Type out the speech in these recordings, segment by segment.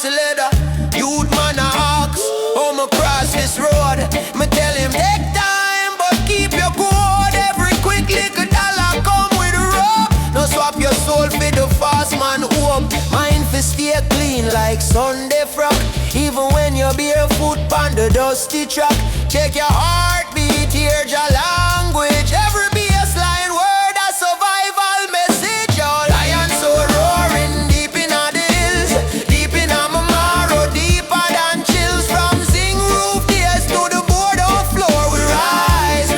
fancy leather. Youth man a ox, how me cross this road. Me tell him take time, but keep your code. Every quick little dollar come with a rope. No swap your soul for the fast man hope. Mind fi stay clean like Sunday frock. Even when you're barefoot on the dusty track. Check your heartbeat, hear your language. Every bassline word a survival message. Your lion so roaring deep in the hills, deep in my marrow, deeper than chills. From zinc roof days to the boardwalk floor, we rise,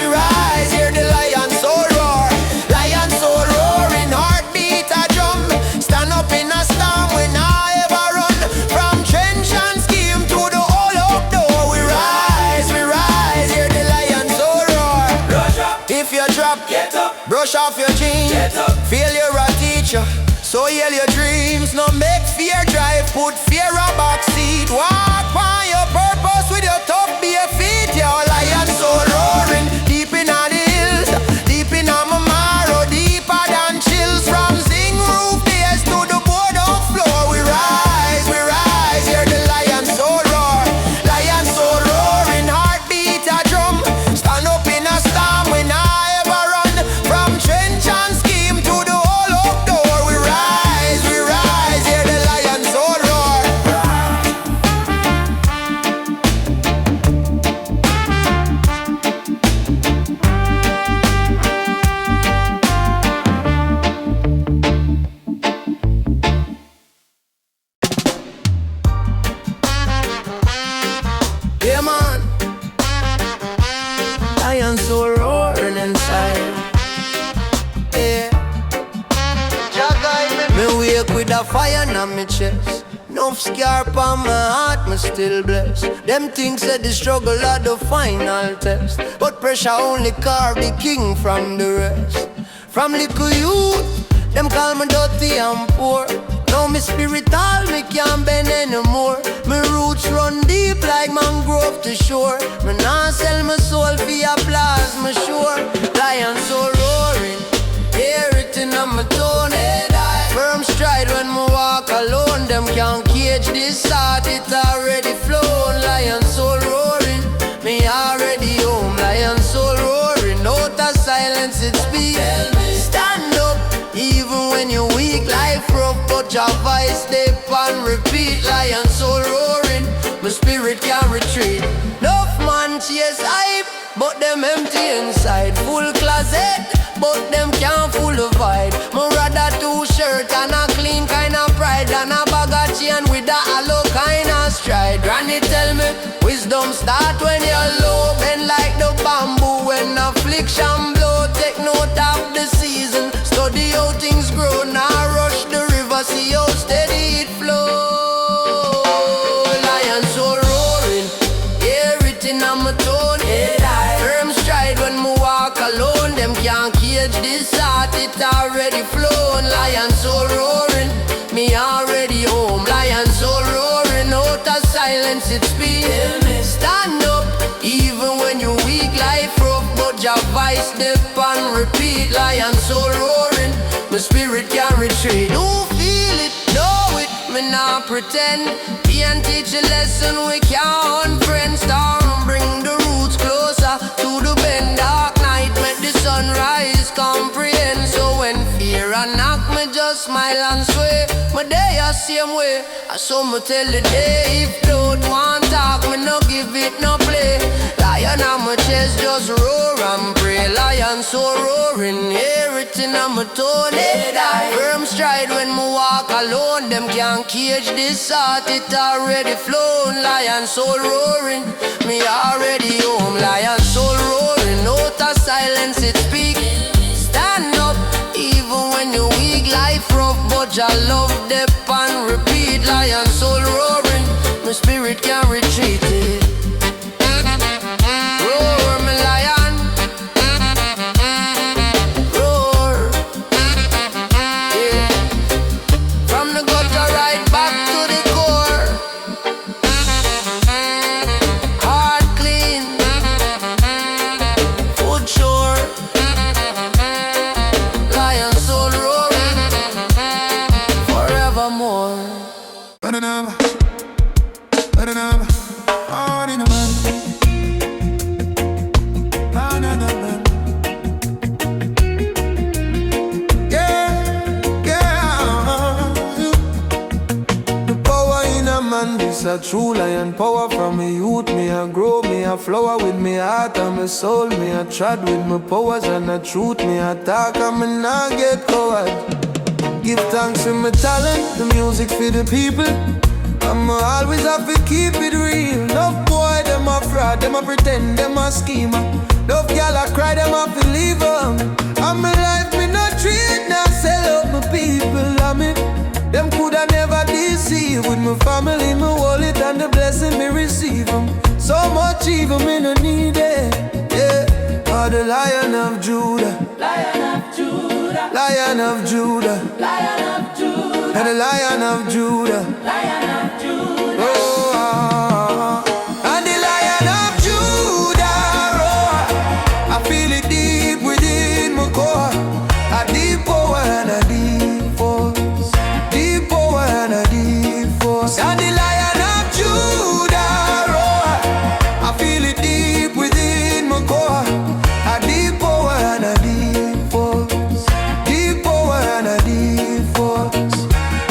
hear the lion so roar. Lion so roaring, heartbeat a drum. Stand up in a storm when I ever run. From trench and scheme to the all up door, we rise, hear the lion so roar. If you drop, get up. Brush off your jeans, get up. Feel you're a teacher, so yell your dreams. No make fear drive, put fear a backseat. Walk on your purpose with your tough bare feet. Your lion so roaring, deep in the hills, deep in my marrow, deeper than chills. From zinc roof days to the boardwalk floor, we rise, hear the lion so roar. Lion so roaring, heartbeat a drum. Stand up in a storm when I ever run. From trench and scheme to the all up door, we rise, hear the lion so roar. Yeah man, lion so roaring inside. Yeah, me wake with a fire in my chest. Enough scar on my heart, me still blessed. Them things said the struggle are the final test, but pressure only carve the king from the rest. From little youth, them call me dirty and poor. Now me spirit all, me can't bend anymore. Me roots run deep like mangrove to shore. Me nah sell my soul for applause, me sure. Lion so roaring, hear it in my tone. Firm stride when me walk alone. Them can't cage this heart, it already flown. Lion so roaring, me already home. Lion so roaring, out of silence it speaks. Stand up, even when you're weak. Life rough, but your voice step and repeat. Lion so roaring, my spirit can't retreat. Enough man chase hype, but them empty inside. Full closet, but them can't full the vibe. Me rather two shirt and a clean kind of pride than a bag of chain with a hollow kind of stride. Granny tell me, wisdom start when you're low. Bend like the bamboo when affliction blow. Take note of the season, study how things grow. Now rush the river, see how steady it flow. Lion so roaring, hear it in my tone. Firm stride when me walk alone. Them can't cage this heart, it already flown. Lion so roaring, me already home. Lion so roaring, out of silence it speaks. Stand up, even when you're weak. Life rough, but your voice step and repeat. Lion so roaring, my spirit can't retreat. Don't feel it, know it, me not pretend. Can't teach a lesson, we can't unfriend. Storm bring the roots closer to the bend. Dark night make the sunrise comprehend. So when fear a knock, me just smile and sway. My day a same way, I saw me tell the day. If don't want talk, me no give it no play. Lion on my chest just roar and pray. Lion so roaring, hear it in my tone. Firm stride when me walk alone. Them can't cage this heart, it already flown. Lion so roaring, me already home. Lion so roaring, out of silence it speak. Stand up, even when you're weak. Life rough, but your love dep and repeat. Lion so roaring, my spirit can't retreat it. Roar, me lion, roar, yeah. From the gutter right back to the core. Heart clean, foot sure. Lion soul roaring forevermore. voice a true lion power. From me youth, me a grow, me a flower with me heart and my soul. Me a trod with my powers and the truth. Me a talk and me not get coward. Give thanks for my talent, the music for the people. I'ma always have to keep it real. Love boy, them a fraud, them a pretend, them a schemer. Love y'all a cry, them a believe them. And my life me not treat, now sell out my people. I mean, them coulda never deceive. With my family, my wallet and the blessing me receive them. So much evil me no need it, yeah. Oh, the Lion of Judah, Lion of Judah, Lion of Judah, Lion of Judah, and the Lion of Judah, Lion of Judah. Oh, and the Lion of Judah roar. I feel it deep within my core. A deep power and a deep force, deep power and a deep force. And the Lion of Judah roar. I feel it deep within my core. A deep power and a deep force, deep power and a deep force.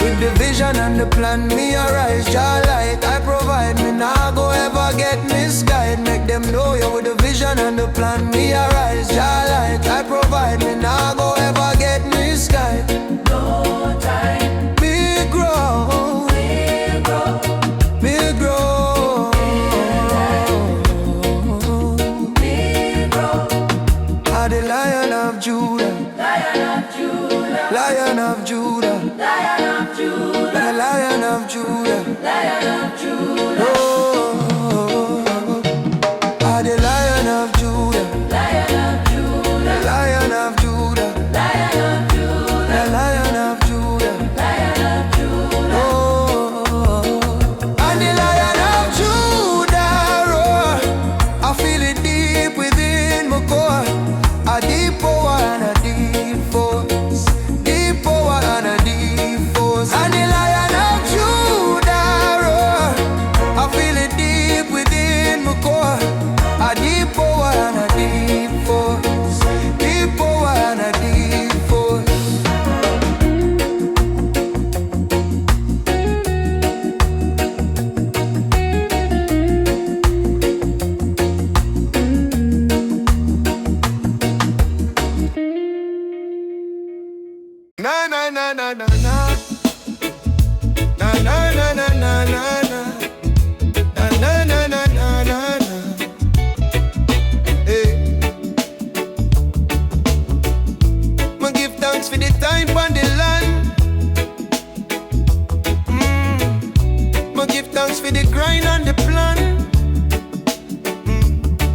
With the vision and the plan, me arise, Jah light I provide. Me nah go ever get misguided. Make them know you with the vision and the plan. Me arise, Jah light I provide. Me nah go ever get misguided. No time, Me grow, we grow, me grow. we grow. Ah, the Lion of Judah, Lion of Judah, Lion of Judah, Lion of Judah, the Lion of Judah. Lion of Judah, Oh, ah, the Lion of Judah, Lion of Judah, Lion of Judah, Lion of Judah, the Lion of Judah. Lion of Judah. Oh, and the Lion of Judah roar. I feel it deep within my core. A deep power and a deep force, deep power and a deep force. And the Lion of Judah roar. I feel it deep within my core. A deep power and a deep force, deep power and a deep force. Na na na na na na na na na na na na na na na na na na. Hey, ma give thanks for the time on the land. Ma give thanks for the grind and the plan.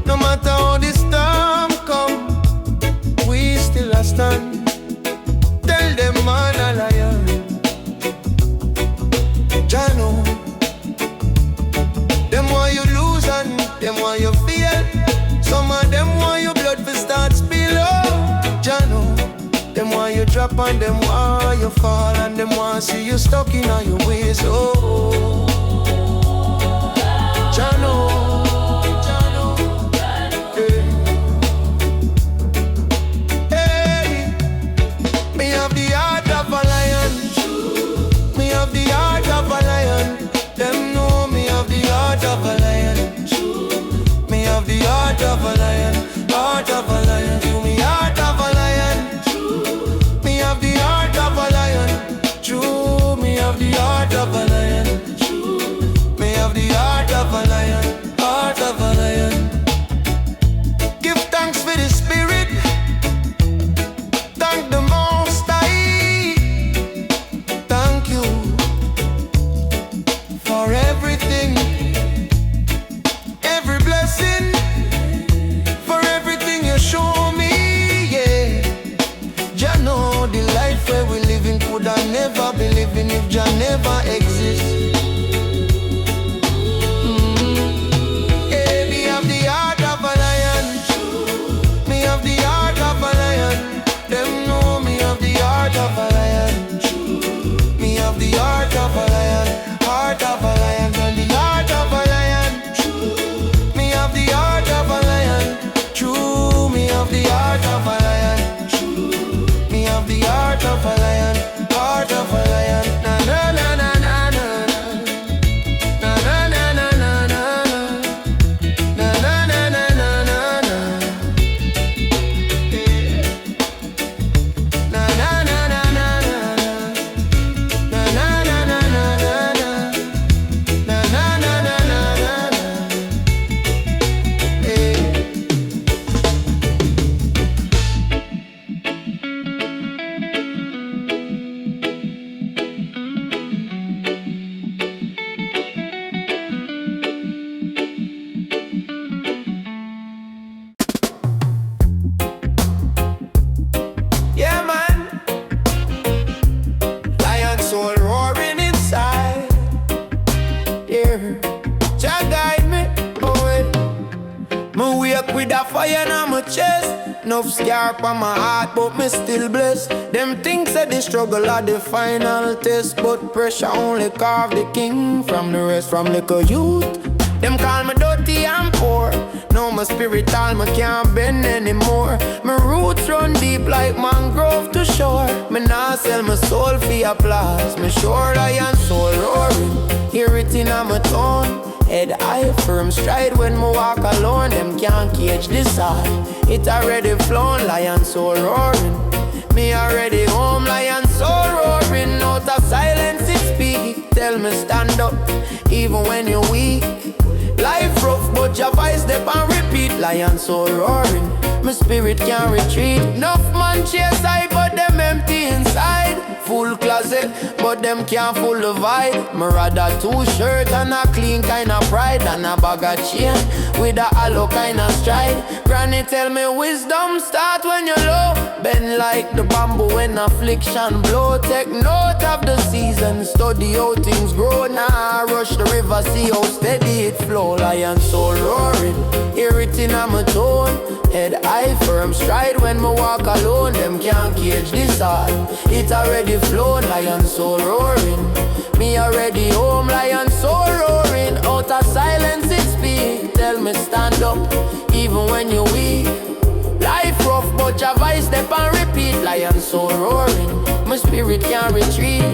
No matter how the storm come, we still a stand. Tell them man a lion, Jah know. Them want you lose and them want you fail. Some of them want your blood to start spill. Oh, Jah know. Them want you drop and them want you fall. And them want see you stuck in all your ways. Oh, Jah know. Me have the heart of a lion. Me have the heart of a lion. Them know me have the heart of a lion. Me have the heart of a lion. Heart of a lion. You me heart of a lion. Me have the heart of a lion. True, me have the heart of a lion. Me have the heart of a lion. Heart of a lion. Give thanks for the spirit. Thank the Most High. Thank you for everything, every blessing, for everything you show me. Yeah, Jah know the life where we living could I never be living if Jah never exist. Yeah, me have the heart of a lion. Me have the heart of a lion. Them know me have the heart of a lion. Me have the heart of a lion. Heart of a lion. And the heart of a lion. Me have the heart of a lion. True, me have the heart of a lion. Me have the heart of a lion. Heart of a lion. Na na na na na. Lion on my chest, enough scar on my heart, but me still blessed. Them things that the struggle are the final test, but pressure only carve the king from the rest. From little youth, them call me dirty and poor. Now my spirit all me can't bend anymore. My roots run deep like mangrove to shore. Me nah sell my soul for applause. Me sure lion soul roaring, hear it in my tone. Head high, firm stride when me walk alone. Them can't cage this heart, it already flown. Lion soul roaring, me already home. Lion soul roaring, out of silence it speak. Tell me stand up, even when you're weak. Life rough, but your voice step and repeat. Lion soul roaring, my spirit can't retreat. Enough man chase I, but them empty inside. Full closet, but them can't full the vibe. Me rather 2 shirts and a clean kind of pride, and a bag of chain with a hollow kind of stride. Granny tell me wisdom start when you're low. Bend like the bamboo when affliction blow. Take note of the season, study how things grow. Nah, rush the river, see how steady it flow. Lion soul roaring, hear it in my tone. Head high, firm stride when me walk alone. Them can't cage this heart, it already flown. Lion soul roaring, me already home. Lion soul roaring, out of silence it speak. Tell me stand up, even when you're weak. Life rough, but your voice step and repeat. Lion soul roaring, my spirit can't retreat.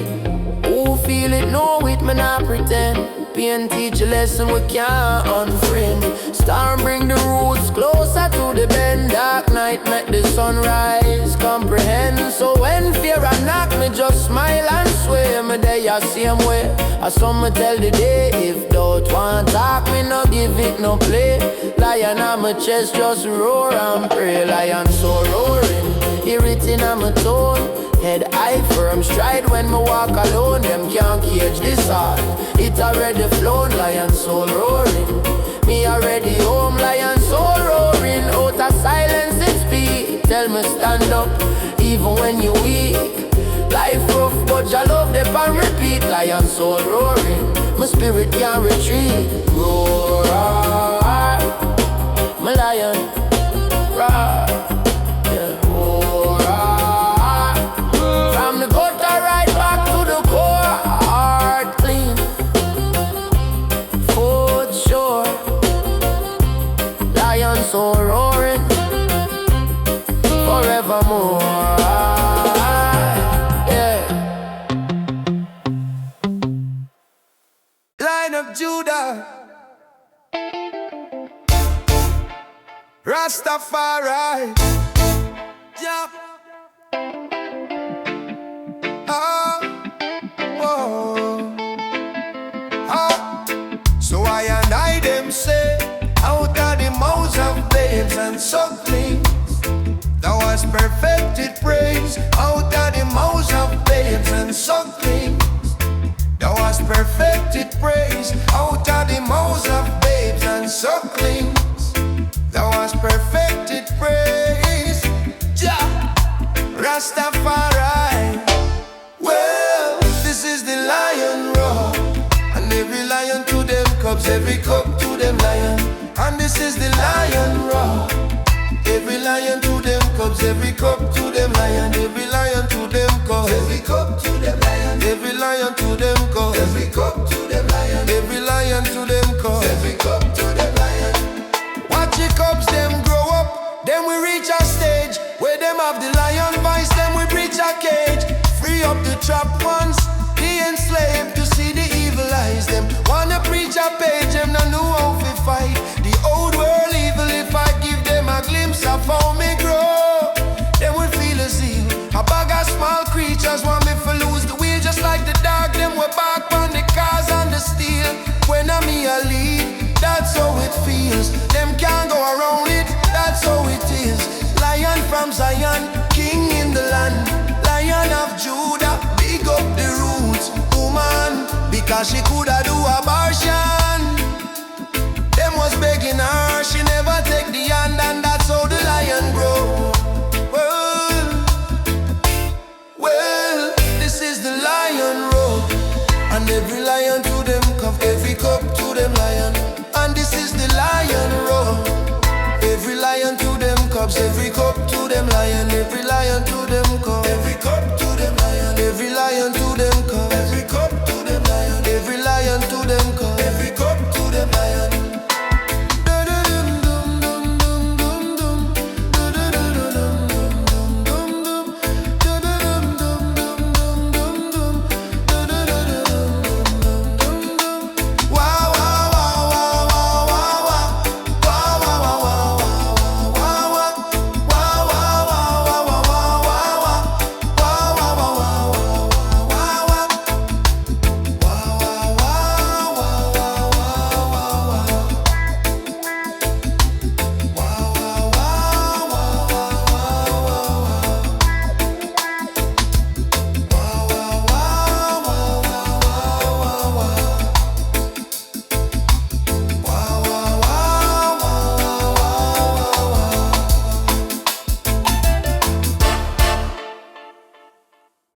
Who feel it, know it, me not pretend. Pain teach a lesson we can't unfriend. Storm bring the roots closer to the bend. Dark night make the sunrise comprehend. So when fear a knock, me just smile and sway. Me there ya same way, as some me tell the day. If doubt want talk, me no give it no play. Lion on my chest just roar and pray. Lion so roaring, hear it in my tone. Head high, firm stride when me walk alone. Them can't cage this heart, it already flown. Lion soul roaring, me already home. Lion soul roaring, out of silence it speak. Tell me stand up, even when you're weak. Life rough, but your love they pan repeat. Lion soul roaring, my spirit can't retreat. Roar, my lion, roar. From the gutter right back to the core, heart clean, foot sure. Lion so roaring, forevermore. Yeah. Line of Judah, Rastafari. Yeah. So I and I them say, out of the mouths of babes and sucklings, thou hast perfected praise. Out of the mouths of babes and sucklings, thou hast perfected praise. Out of the mouths of babes and sucklings, thou hast perfected praise. Jah, Rastafari. Well, this is the lion roar, and every lion to them cubs, every cub to them lion. And this is the lion roar, every lion to them cubs, every cub to them lion. Every lion to them cubs, every cub to them lion. Every lion to them cubs, every cub to them lion. Every lion to them cubs, every cub to them lion. Watch the cubs them grow up, then we reach a stage where them have the lion voice, then we breach a cage. Free up the trapped ones, the enslaved, to see the evil eyes. Them wanna preach a page, them no know how to fight the old world evil. If I give them a glimpse of how me grow, they will feel a zeal. A bag of small creatures want me to lose the wheel. Just like the dog, them we back on the cars and the steel. When I'm me a lead, that's how it feels. Them can't go around it, that's how it is. Lion from Zion, king in the land. Lion of Judah, big up the roots, woman, because she coulda do abortion. Them was begging her, she never take the hand, and that's how the lion grow. Well, this is the lion roar, and every lion to them cup, every cup to them lion. And this is the lion roar, every lion to Every cup to them lion, every lion to them come. Every cup to them lion, every lion to them come. Every cup to them lion, every lion to them come. Every cup to them lion.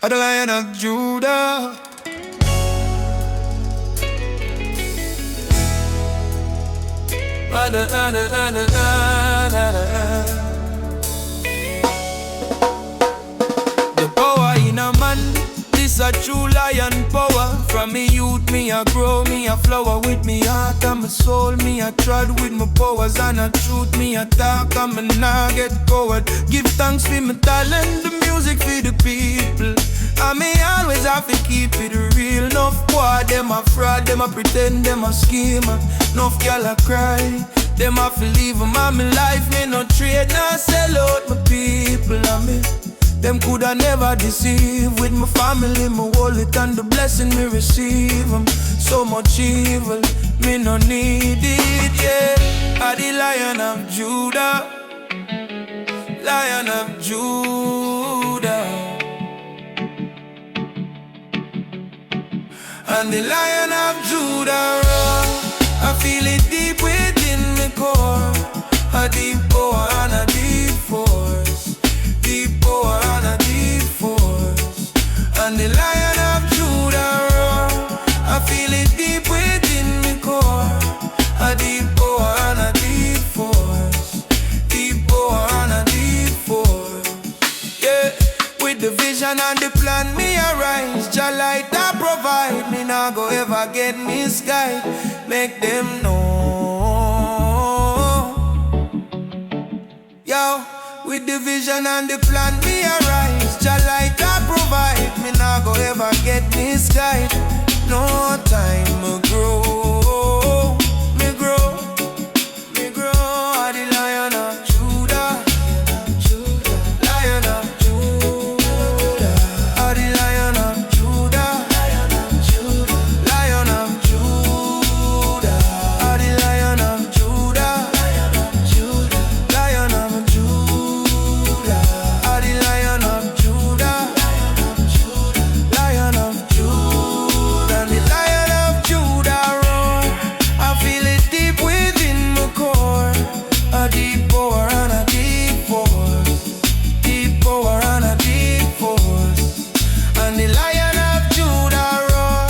The Lion of Judah. The power in a man, this a true lion power. From me youth, me a grow, me a flower with me heart and my soul. Me a trod with my powers and a truth. Me a talk and me nah get coward. Give thanks for my talent, the music for the people. And me always have to keep it real. Enough boy, them a fraud, them a pretend, them a scheme. Enough girl a cry, them a fi leave them. And me life, me no trade, nah sell out my people. And me, them coulda never deceive. With my family, my wallet and the blessing me receive. So much evil, me no need it, yeah. I the Lion of Judah, Lion of Judah. And the Lion of Judah roar. I feel it deep within my core. A deep power and a deep force. Deep power and a deep force. And the Lion of Judah roar. I feel it deep within my core. A deep power and a deep force. Deep power and a deep force. Yeah, with the vision and the plan, me arise. Jah light that provide. Me nah go ever get misguided. Make them know. Yo, with the vision and the plan, me arise. Jah light that provide. Me nah go ever get misguided. No time me grow. Me grow. Me grow. I the Lion of Judah. Lion of Judah. I the Lion of Judah. Lion of Judah. I the Lion of Judah. Lion of Judah. I the Lion of Judah. Lion of Judah. And the Lion of Judah roar. I feel it deep within my core. A deep power and a deep force. Deep power and a deep force. And the Lion of Judah roar.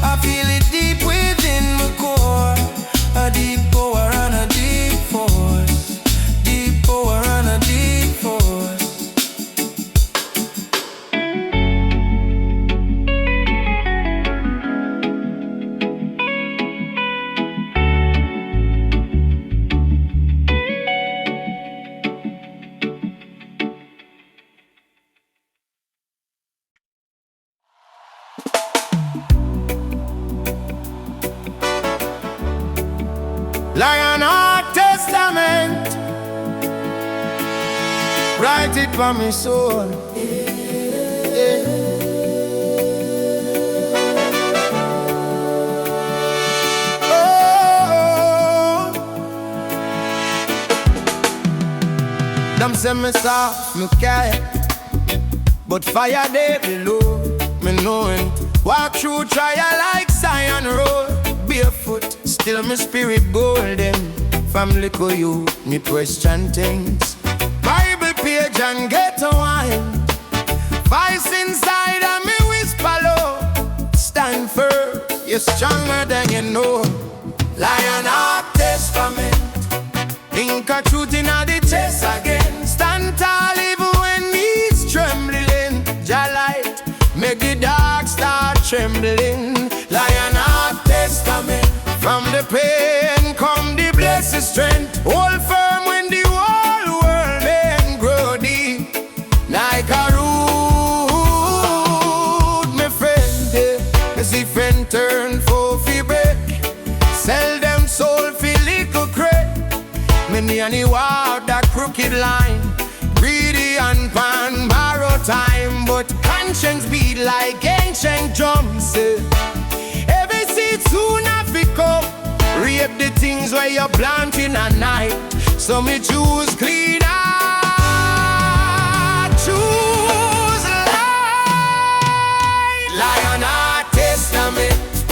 I feel it deep within my core. A deep power and a deep force. Deep power and a deep force. Lion of Testament, write it for me soul. Yeah. Oh, them say me soft, me quiet, but fire there below. Me knowing walk through trial like Zion Road. Barefoot, still my spirit golden. From little you, me question things. Bible page and get a wine. Voice inside and me whisper low. Stand firm, you're stronger than you know. Lion of Testament, think of truth in the chest against. start trembling. Lion Heart Testament. From the pain come the blessed strength. Hold firm when the whole world may grow deep. Like a root, my friend, as if and turn for fi break. Sell them soul fi little crate. Many and walk that crooked line. Greedy and pan borrow time. But conscience beat like ancient drums. Every seed soon have become. Rape the things where you plant in a night. So me choose clean heart, choose light. Lion Heart Testament.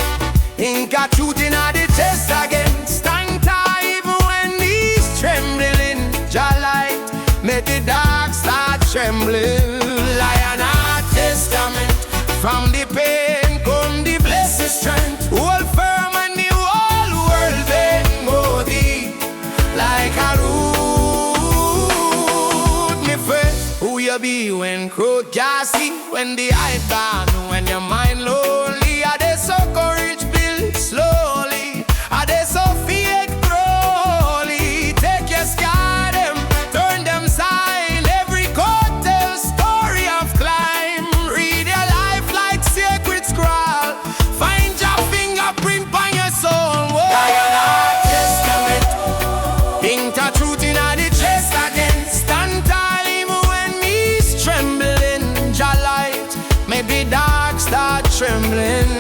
Ink a truth in the test again. Stand tall even when knees trembling. Jah light, make the dark start trembling. Lion Heart Testament. From the pain come the blessed strength. Hold firm and the whole world then go deep. Like a root, me friend. Who you be when crowd can't see? When the eye down, when your mind lonely. Are they so courage build slowly? Are they so fear growly? Take your scar them, turn them sign. Every court tells story of climb. Read your life like sacred scroll. Find your fingerprint on your soul. Lion Heart Testament. Ink the truth in the chest again. Stand tall even when knees trembling. Jah light, maybe dark start trembling.